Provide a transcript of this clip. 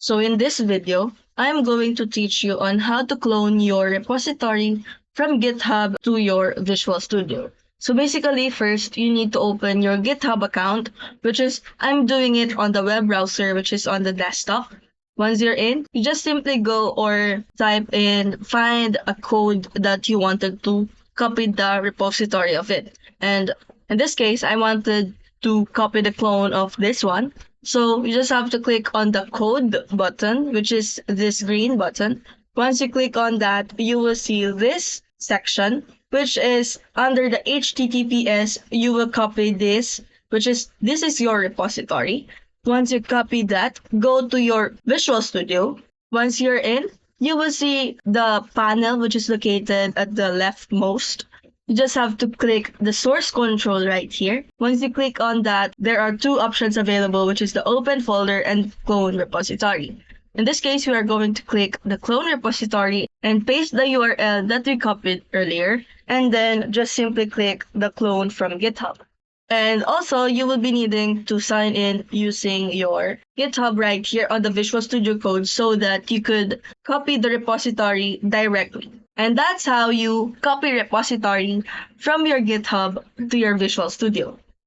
So in this video, I'm going to teach you on how to clone your repository from GitHub to your Visual Studio. So basically, first you need to open your GitHub account, which is I'm doing it on the web browser, which is on the desktop. Once you're in, you just simply go or type in, find a code that you wanted to copy the repository of it. And in this case, I wanted to copy the clone of this one. So you just have to click on the code button, which is this green button. Once you click on that, you will see this section, which is under the HTTPS. You will copy this, this is your repository. Once you copy that, go to your Visual Studio. Once you're in, you will see the panel, which is located at the leftmost. You just have to click the source control right here. Once you click on that, there are two options available, which is the open folder and clone repository. In this case, we are going to click the clone repository and paste the URL that we copied earlier, and then just simply click the clone from GitHub. And also, you will be needing to sign in using your GitHub right here on the Visual Studio Code so that you could copy the repository directly. And that's how you copy repository from your GitHub to your Visual Studio.